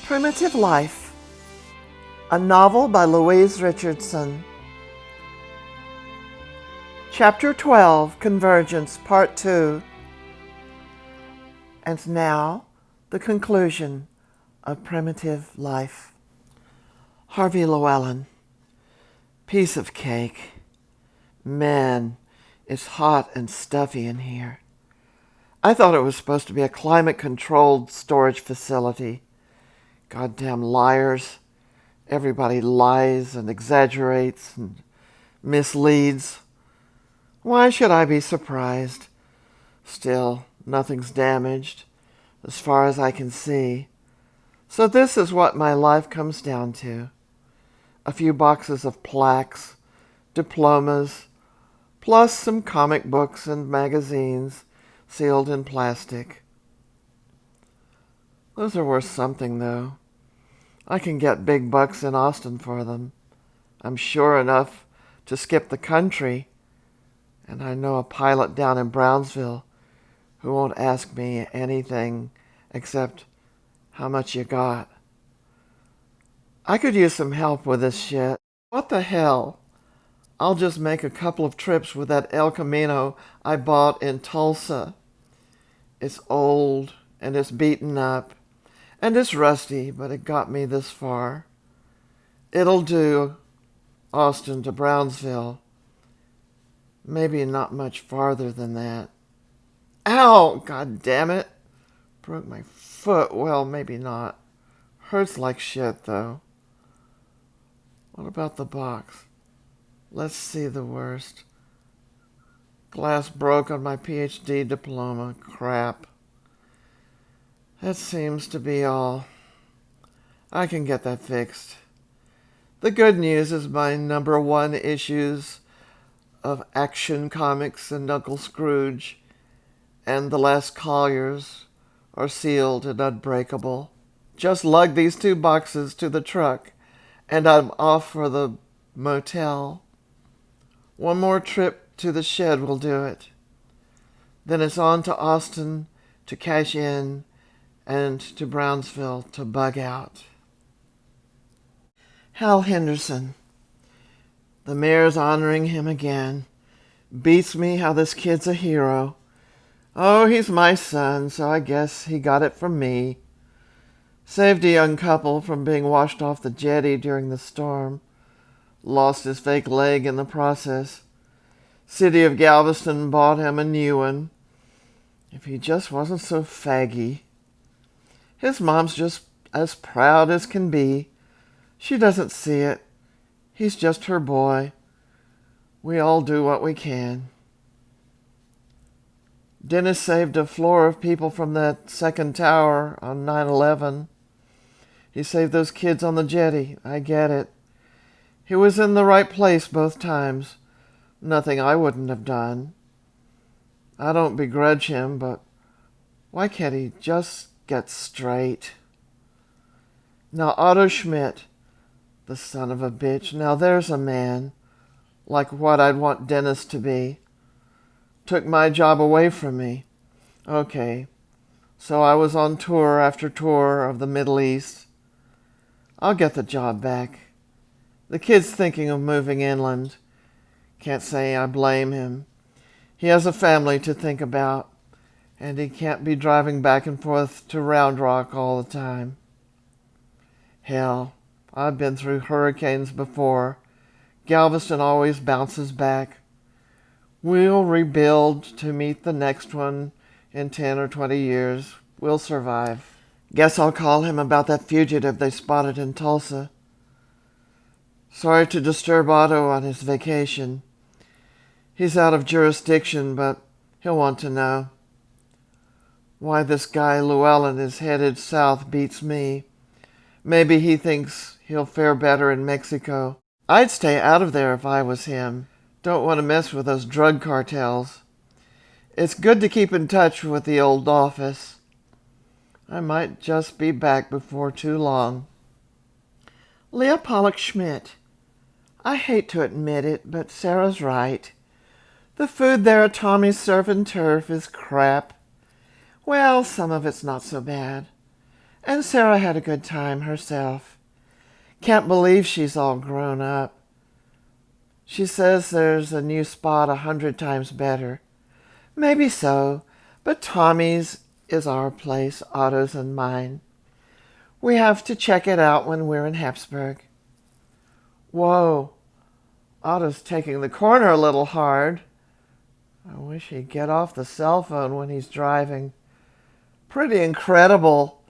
Primitive Life, a novel by Louise Richardson. Chapter 12, Convergence, Part 2. And now, the conclusion of Primitive Life. Harvey Llewellyn. Piece of cake. Man, it's hot and stuffy in here. I thought it was supposed to be a climate-controlled storage facility. Goddamn liars. Everybody lies and exaggerates and misleads. Why should I be surprised? Still, nothing's damaged, as far as I can see. So this is what my life comes down to. A few boxes of plaques, diplomas, plus some comic books and magazines sealed in plastic. Those are worth something, though. I can get big bucks in Austin for them. I'm sure enough to skip the country, and I know a pilot down in Brownsville who won't ask me anything except how much you got. I could use some help with this shit. What the hell? I'll just make a couple of trips with that El Camino I bought in Tulsa. It's old, and it's beaten up, and it's rusty, but it got me this far. It'll do, Austin to Brownsville. Maybe not much farther than that. Ow! God damn it! Broke my foot. Well, maybe not. Hurts like shit, though. What about the box? Let's see the worst. Glass broke on my PhD diploma. Crap. That seems to be all. I can get that fixed. The good news is my #1 issues of Action Comics and Uncle Scrooge and The Last Colliers are sealed and unbreakable. Just lug these 2 boxes to the truck, and I'm off for the motel. One more trip to the shed will do it. Then it's on to Austin to cash in and to Brownsville to bug out. Hal Henderson. The mayor's honoring him again. Beats me how this kid's a hero. Oh, he's my son, so I guess he got it from me. Saved a young couple from being washed off the jetty during the storm. Lost his fake leg in the process. City of Galveston bought him a new one. If he just wasn't so faggy. His mom's just as proud as can be. She doesn't see it. He's just her boy. We all do what we can. Dennis saved a floor of people from that second tower on 9/11. He saved those kids on the jetty. I get it. He was in the right place both times. Nothing I wouldn't have done. I don't begrudge him, but why can't he just get straight? Now Otto Schmidt, the son of a bitch, now there's a man, like what I'd want Dennis to be. Took my job away from me. Okay, so I was on tour after tour of the Middle East. I'll get the job back. The kid's thinking of moving inland. Can't say I blame him. He has a family to think about, and he can't be driving back and forth to Round Rock all the time. Hell, I've been through hurricanes before. Galveston always bounces back. We'll rebuild to meet the next one in 10 or 20 years. We'll survive. Guess I'll call him about that fugitive they spotted in Tulsa. Sorry to disturb Otto on his vacation. He's out of jurisdiction, but he'll want to know. Why this guy Llewellyn is headed south beats me. Maybe he thinks he'll fare better in Mexico. I'd stay out of there if I was him. Don't want to mess with those drug cartels. It's good to keep in touch with the old office. I might just be back before too long. Leah Pollock Schmidt. I hate to admit it, but Sarah's right. The food there at Tommy's Surf and Turf is crap. Well, some of it's not so bad. And Sarah had a good time herself. Can't believe she's all grown up. She says there's a new spot 100 times better. Maybe so, but Tommy's is our place, Otto's and mine. We have to check it out when we're in Habsburg. Whoa, Otto's taking the corner a little hard. I wish he'd get off the cell phone when he's driving. Pretty incredible.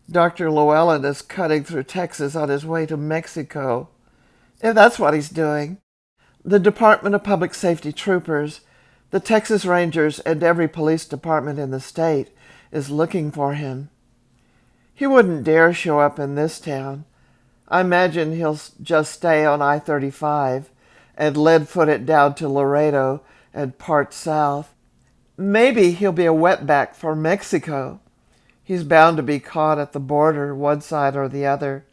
Dr. Llewellyn is cutting through Texas on his way to Mexico, if that's what he's doing. The Department of Public Safety troopers, the Texas Rangers, and every police department in the state is looking for him. He wouldn't dare show up in this town. I imagine he'll just stay on I-35 and lead-foot it down to Laredo and part south. Maybe he'll be a wetback for Mexico. He's bound to be caught at the border, one side or the other.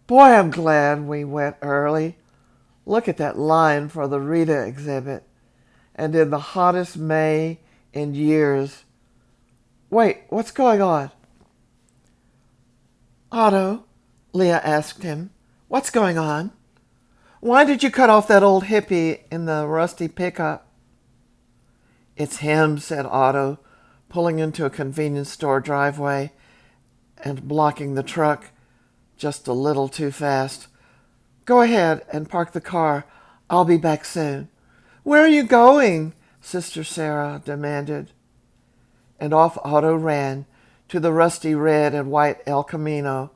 Boy, I'm glad we went early. Look at that line for the Rita exhibit. And in the hottest May in years. Wait, what's going on? Otto, Leah asked him, what's going on? Why did you cut off that old hippie in the rusty pickup? It's him, said Otto, pulling into a convenience store driveway and blocking the truck just a little too fast. Go ahead and park the car. I'll be back soon. Where are you going? Sister Sarah demanded. And off Otto ran to the rusty red and white El Camino,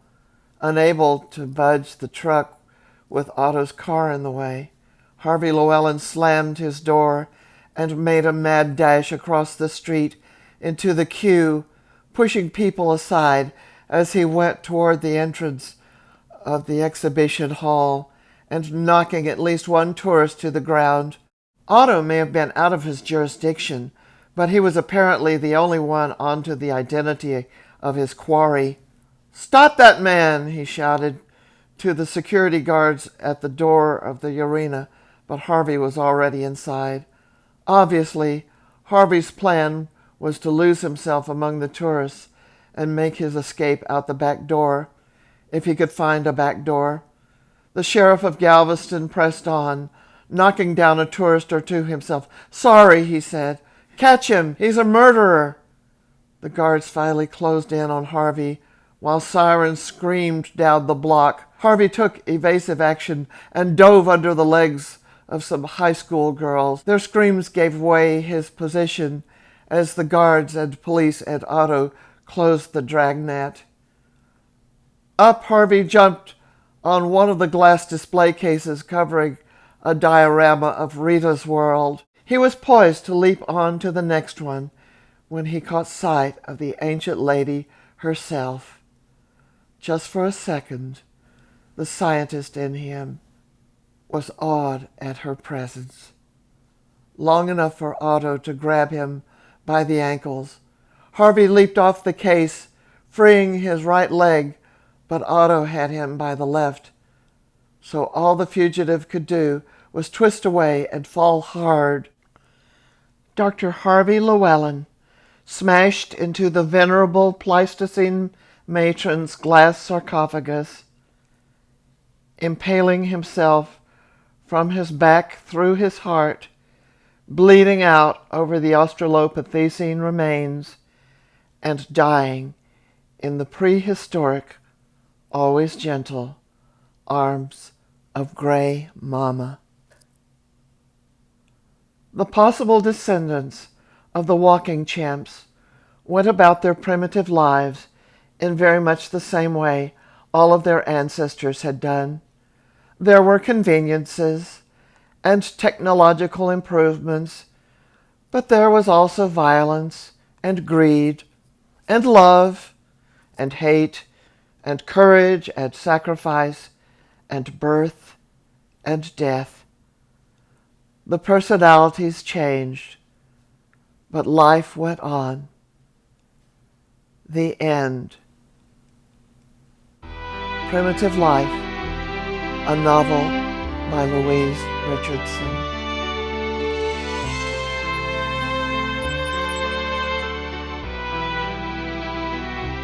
unable to budge the truck with Otto's car in the way. Harvey Llewellyn slammed his door and made a mad dash across the street into the queue, pushing people aside as he went toward the entrance of the exhibition hall and knocking at least one tourist to the ground. Otto may have been out of his jurisdiction, but he was apparently the only one onto the identity of his quarry. Stop that man, he shouted to the security guards at the door of the arena, but Harvey was already inside. Obviously, Harvey's plan was to lose himself among the tourists and make his escape out the back door, if he could find a back door. The sheriff of Galveston pressed on, knocking down a tourist or two himself. Sorry, he said. Catch him! He's a murderer! The guards finally closed in on Harvey, while sirens screamed down the block. Harvey took evasive action and dove under the legs of some high school girls. Their screams gave way his position as the guards and police and Otto closed the dragnet. Up Harvey jumped on one of the glass display cases covering a diorama of Rita's world. He was poised to leap on to the next one when he caught sight of the ancient lady herself. Just for a second, the scientist in him was awed at her presence. Long enough for Otto to grab him by the ankles. Harvey leaped off the case, freeing his right leg, but Otto had him by the left. So all the fugitive could do was twist away and fall hard. Dr. Harvey Llewellyn smashed into the venerable Pleistocene matron's glass sarcophagus, impaling himself from his back through his heart, bleeding out over the Australopithecine remains, and dying in the prehistoric, always gentle, arms of Grey Mama. The possible descendants of the walking champs went about their primitive lives in very much the same way all of their ancestors had done. There were conveniences and technological improvements, but there was also violence and greed and love and hate and courage and sacrifice and birth and death. The personalities changed, but life went on. The end. Primitive Life, a novel by Louise Richardson.